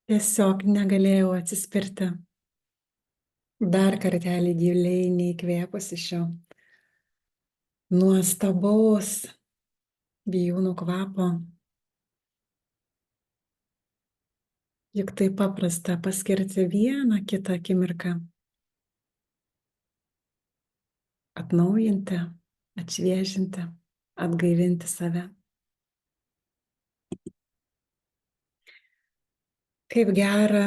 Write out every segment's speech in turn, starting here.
Tiesiog negalėjau atsispirti. Dar kartelį giliai neįkvėpusi šio nuostabaus vijūnų kvapo. Juk taip paprasta paskirti vieną kitą akimirką. Atnaujinti, atšviežinti, atgaivinti save. Kaip gera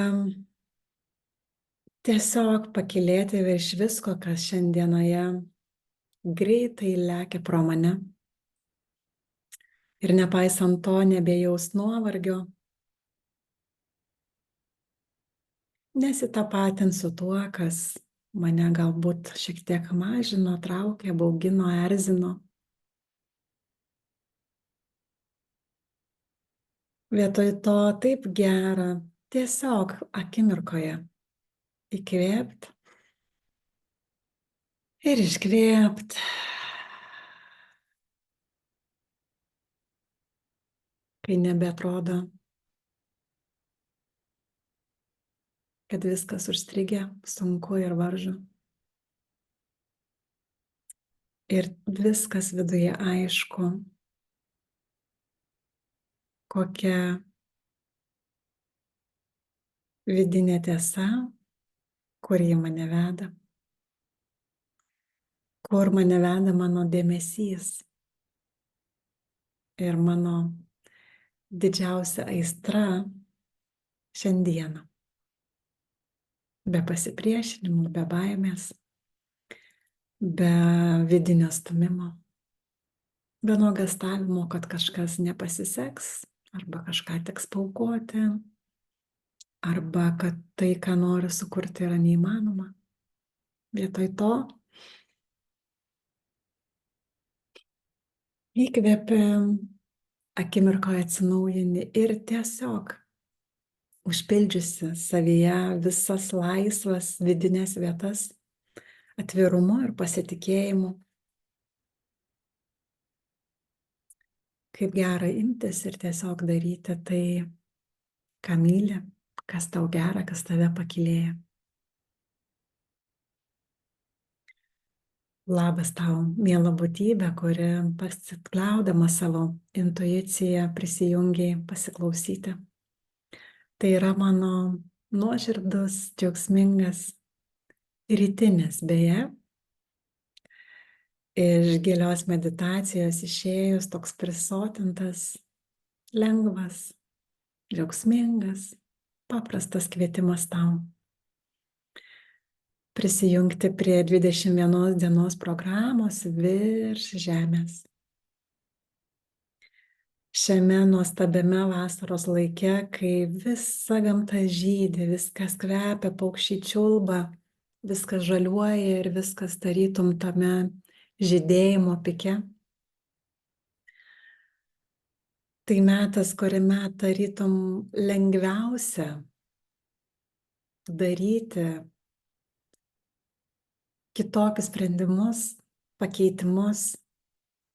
tiesiog pakylėti virš visko, kas šiandienoje greitai lekia pro mane. Ir nepaisant to nebejaus nuovargio, nesitapatint su tuo, kas mane galbūt šiek tiek mažino, traukė, baugino, erzino. Vietoj to taip gera tiesiog akimirkoje įkvėpt ir iškvėpt. Kai nebeatrodo, kad viskas užstrigę, sunku ir varžo. Ir viskas viduje aišku, kokia vidinė tiesa, kur ji mane veda, kur mane veda mano dėmesys ir mano didžiausia aistra šiandieną. Be pasipriešinimų, be baimės, be vidinio stumimo, be nuogąstavimo, kad kažkas nepasiseks, arba kažką teks paaukoti, arba kad tai, ką noriu sukurti, yra neįmanoma. Vietoj to įkvepi, akimirkoje atsinaujini ir tiesiog užpildžiusi savyje visas laisvas vidinės vietas atvirumu ir pasitikėjimu. Kaip gera imtis ir tiesiog daryti tai, ką myli, kas tau gera, kas tave pakylėja. Labas tau, miela būtybė, kuri pasikliaudama savo intuiciją prisijungiai pasiklausyti. Tai yra mano nuoširdus, džiaugsmingas rytinis, beje, iš gilios meditacijos išėjus toks prisotintas, lengvas, džiaugsmingas, paprastas kvietimas tau prisijungti prie 21 dienos programos virš žemės. Šiame nuostabiame vasaros laike, kai visa gamta žydi, viskas kvepia, paukščiai čiulba, viskas žaliuoja ir viskas tarytum tame žydėjimo pike. Tai metas, kuriame tarytum lengviausia daryti kitokius sprendimus, pakeitimus,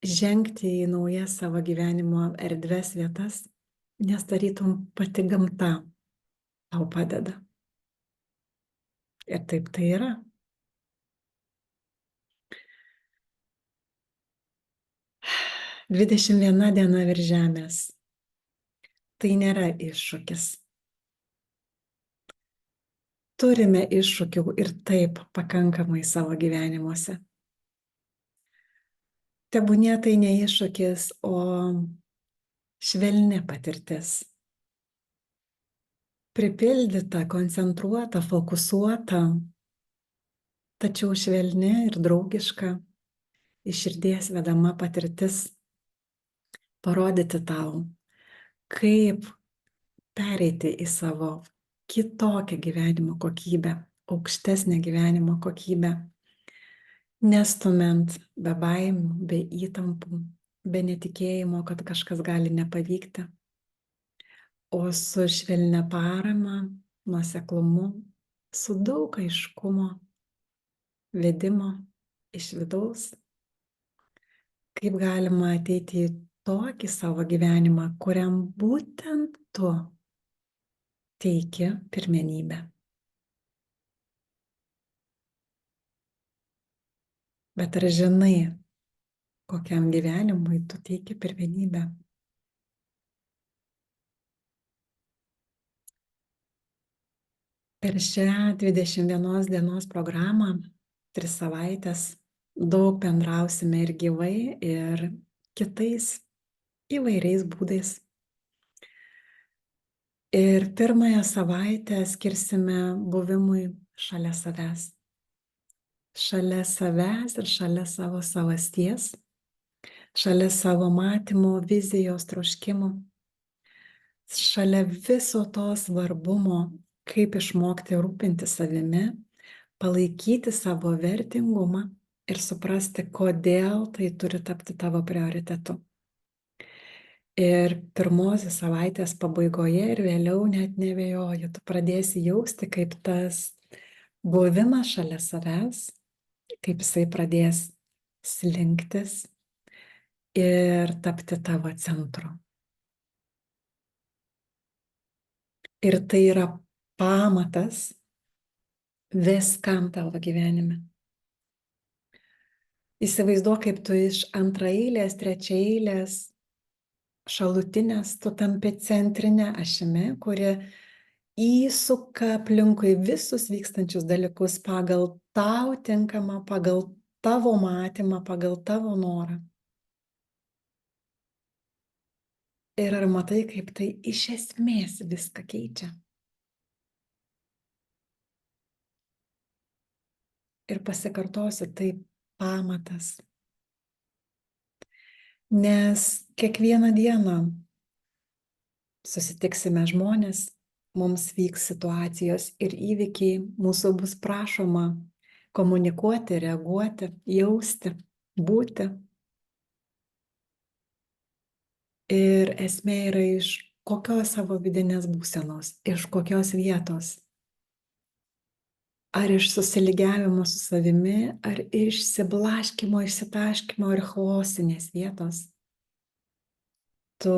žengti į naujas savo gyvenimo erdves vietas, nes tarytum pati gamta tau padeda. Ir taip tai yra. – 21 diena virš žemės. Tai nėra iššūkis. Turime iššūkių ir taip pakankamai savo gyvenimuose. Tebūnie tai ne iššūkis, o švelni patirtis. Pripildyta, koncentruota, fokusuota, tačiau švelni ir draugiška, iš širdies vedama patirtis parodyti tau, kaip pereiti į savo kitokią gyvenimo kokybę, aukštesnę gyvenimo kokybę, nestumiant be baimių, be įtampų, be netikėjimo, kad kažkas gali nepavykti, o su švelnia parama, nuoseklumu, su daug aiškumo, vedimo iš vidaus, kaip galima ateiti į tokį savo gyvenimą, kuriam būtent tu teiki pirmenybę. Bet ar žinai, kokiam gyvenimui tu teiki pirmenybę? Per šią 21 dienos programą, 3 savaites, daug bendrausime ir gyvai, ir kitais įvairiais būdais. Ir pirmąją savaitę skirsime buvimui šalia savęs. Šalia savęs ir šalia savo savasties, šalia savo matymo, vizijos, troškimo, šalia viso to svarbumo, kaip išmokti rūpinti savimi, palaikyti savo vertingumą ir suprasti, kodėl tai turi tapti tavo prioritetu. Ir pirmosios savaitės pabaigoje ir vėliau, net neabejoju, tu pradėsi jausti, kaip tas buvimas šalia savęs, kaip jisai pradės slinktis ir tapti tavo centru. Ir tai yra pamatas viskam tavo gyvenime. Įsivaizduok, kaip tu iš antraeilės, trečiaeilės, šalutinės, tu tampi centrinė ašimi, kuri įsuka aplinkui visus vykstančius dalykus pagal tau tinkamą, pagal tavo matymą, pagal tavo norą. Ir ar matai, kaip tai iš esmės viską keičia? Ir pasikartosiu, tai pamatas. Nes kiekvieną dieną susitiksime žmonės, mums vyks situacijos ir įvykiai, mūsų bus prašoma komunikuoti, reaguoti, jausti, būti. Ir esmė yra iš kokios savo vidinės būsenos, iš kokios vietos. Ar iš susilygiavimo su savimi, ar iš išsiblaškymo, išsitaškymo ir chaosinės vietos. Tu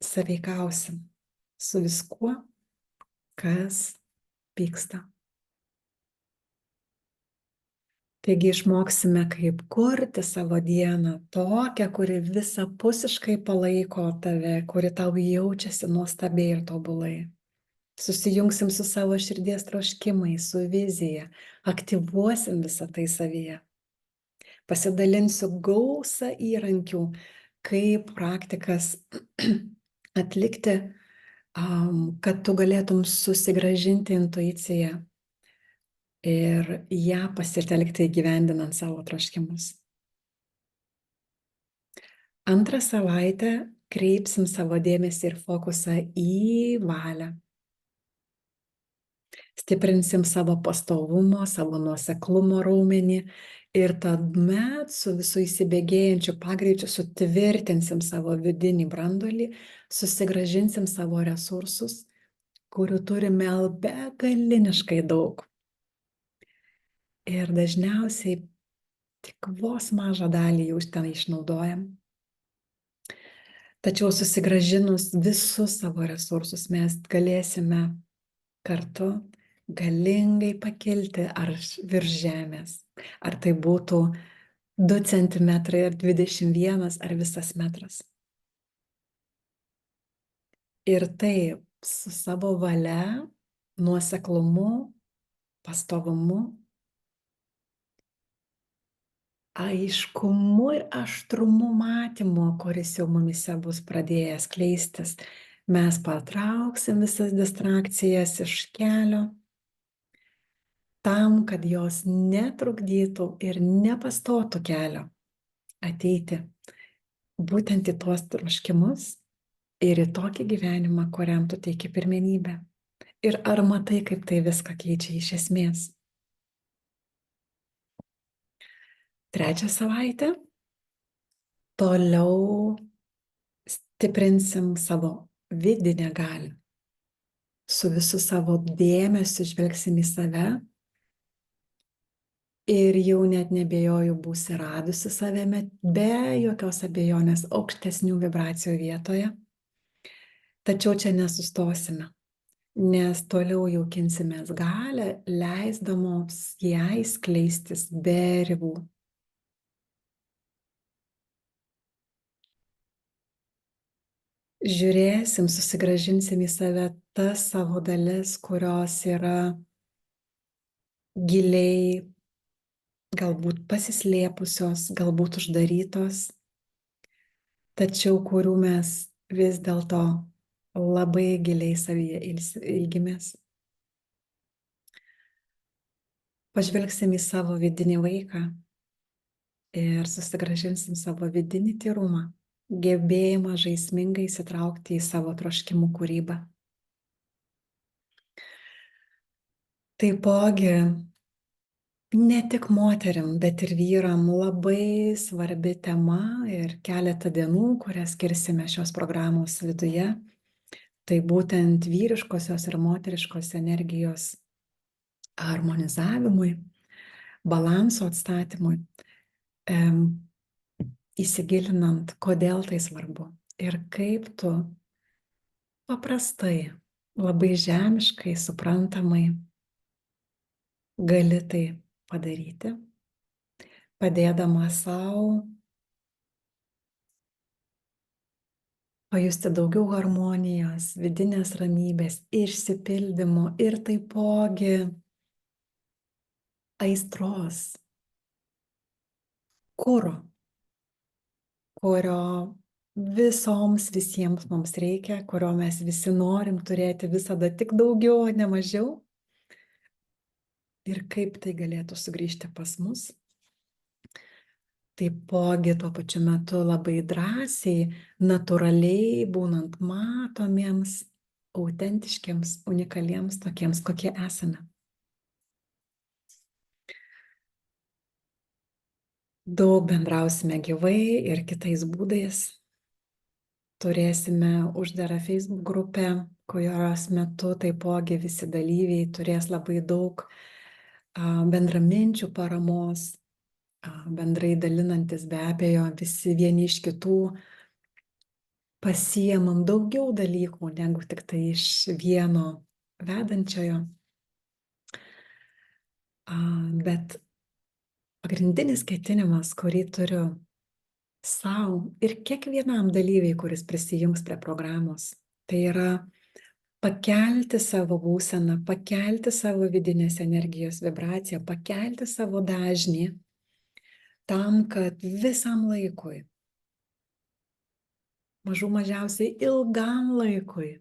sąveikausi su viskuo, kas vyksta. Taigi išmoksime, kaip kurti savo dieną tokią, kuri visapusiškai palaiko tave, kuri tau jaučiasi nuostabiai ir tobulai. Susijungsim su savo širdies troškimais, su vizija, aktyvuosim visą tai savyje. Pasidalinsiu gausą įrankių, kaip praktikas atlikti, kad tu galėtum susigrąžinti intuiciją ir ją pasitelkti įgyvendinant savo troškimus. Antrą savaitę kreipsim savo dėmesį ir fokusą į valią. Stiprinsim savo pastovumo, savo nuoseklumo raumenį ir tuomet su visu įsibėgėjančiu pagreičiu sutvirtinsim savo vidinį branduolį, susigrąžinsim savo resursus, kurių turime begaliniškai daug. Ir dažniausiai tik vos mažą dalį jau ten išnaudojam. Tačiau susigrąžinus visus savo resursus mes galėsime kartu galingai pakilti ar virš žemės. Ar tai būtų 2 centimetrai, ar 21, ar visas metras. Ir taip su savo valia, nuoseklumu, pastovumu, aiškumu ir aštrumu matymo, kuris jau mumise bus pradėjęs skleistis, mes patrauksim visas distrakcijas iš kelio, tam, kad jos netrukdytų ir nepastotų kelio ateiti būtent į tuos troškimus ir į tokį gyvenimą, kuriam tu teiki pirmenybę. Ir ar matai, kaip tai viską keičia iš esmės? Trečią savaitę toliau stiprinsim savo vidinę galią. Su visu savo dėmesiu žvelgsim į save Ir jau net nebejoju, būsi radusi savame be jokios abejonės aukštesnių vibracijų vietoje. Tačiau čia nesustosime, nes toliau jaukinsimės galią, leisdamos jai skleistis be ribų. Žiūrėsim, susigrąžinsim į save tas savo dalis, kurios yra giliai, galbūt pasislėpusios, galbūt uždarytos, tačiau kurių mes vis dėlto labai giliai savyje ilgimės. Pažvelgsim į savo vidinį vaiką ir susigrąžinsim savo vidinį tyrumą, gebėjimą žaismingai įsitraukti į savo troškimų kūrybą. Taipogi, ne tik moterim, bet ir vyram labai svarbi tema ir keletą dienų, kurias skirsime šios programos viduje, tai būtent vyriškosios ir moteriškos energijos harmonizavimui, balanso atstatymui, įsigilinant, kodėl tai svarbu ir kaip tu paprastai, labai žemiškai, suprantamai gali tai padaryti, padėdama savo pajusti daugiau harmonijos, vidinės ramybės, išsipildymo ir taipogi aistros, kuro, kurio visiems mums reikia, kurio mes visi norim turėti visada tik daugiau, o ne mažiau. Ir kaip tai galėtų sugrįžti pas mus. Taipogi tuo pačiu metu labai drąsiai, natūraliai būnant matomiems, autentiškiams, unikaliems, tokiems, kokie esame. Daug bendrausime gyvai ir kitais būdais. Turėsime uždarą Facebook grupę, kurios metu taipogi visi dalyviai turės labai daug bendraminčių paramos, bendrai dalinantis be abejo visi vieni iš kitų pasiemam daugiau dalykų negu tik tai iš vieno vedančiojo. Bet pagrindinis ketinimas, kurį turiu sau ir kiekvienam dalyviai, kuris prisijungs prie programos, tai yra pakelti savo būseną, pakelti savo vidinės energijos vibraciją, pakelti savo dažnį, tam, kad visam laikui, mažų mažiausiai ilgam laikui,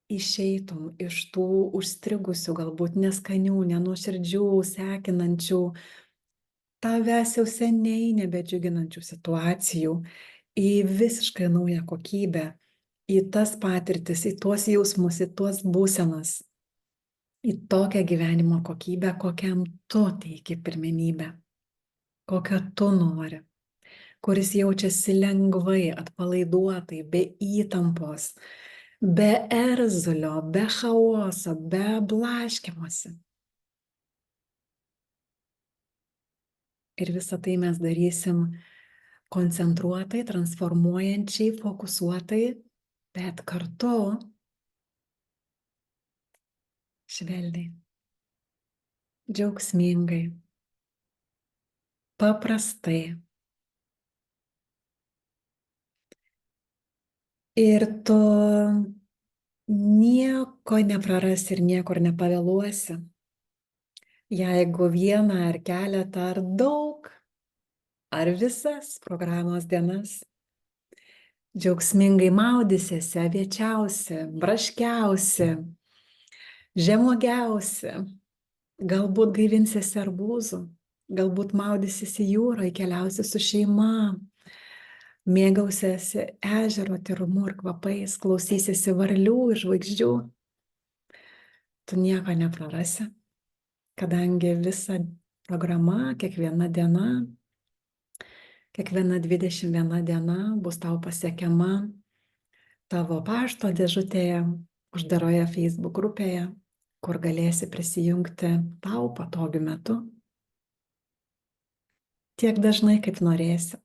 išeitum iš tų užstrigusių, galbūt neskanių, nenuoširdžių, sekinančių, tavęs jau seniai nebedžiuginančių situacijų į visiškai naują kokybę, į tas patirtis, į tuos jausmus, į tuos būsenas, į tokią gyvenimo kokybę, kokiam tu teiki pirmenybę, kokią tu nori, kuris jaučiasi lengvai, atpalaiduotai, be įtampos, be erzulio, be chaoso, be blaškymosi. Ir visą tai mes darysim koncentruotai, transformuojančiai, fokusuotai, bet kartu švelniai, džiaugsmingai, paprastai. Ir tu nieko neprarasi ir niekur nepavėluosi, jeigu vieną ar keletą ar daug, ar visas programos dienas džiaugsmingai maudysiesi, aviečiausi, braškiausi, žemuogiausi, galbūt gaivinsiesi arbūzų, galbūt maudysiesi jūroje, keliausi su šeima, mėgausiesi ežero tyrumu ir kvapais, klausysiesi varlių ir žvaigždžių. Tu nieko neprarasi, kadangi visa programa, kiekviena diena, kiekviena 21 diena bus tau pasiekiama tavo pašto dėžutėje, uždaroje Facebook grupėje, kur galėsi prisijungti tau patogiu metu, tiek dažnai, kaip norėsi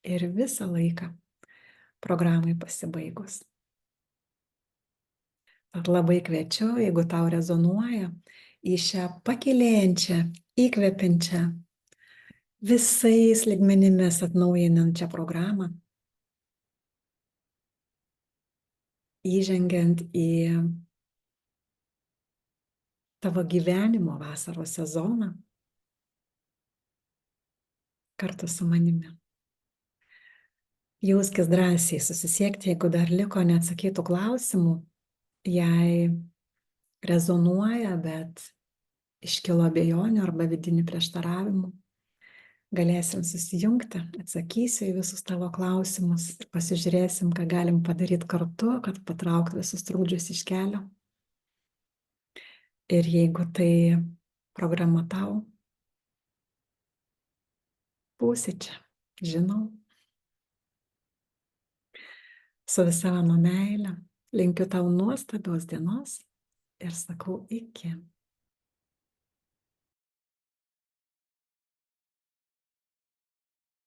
ir visą laiką programai pasibaigus. Tad labai kviečiu, jeigu tau rezonuoja, į šią pakylėjančią, įkvepiančią, visais lygmenimis atnaujinančią programą, įžengiant į tavo gyvenimo vasaros sezoną kartu su manimi. Jauskis drąsiai susisiekti, jeigu dar liko neatsakytų klausimų, jei rezonuoja, bet iškilo abejonių arba vidinių prieštaravimų. Galėsim susijungti, atsakysiu į visus tavo klausimus ir pasižiūrėsim, ką galim padaryti kartu, kad patraukt visus trūkdžius iš kelio. Ir jeigu tai programa tau, būsi čia, žinau. Su visa mano meile linkiu tau nuostabios dienos ir sakau iki.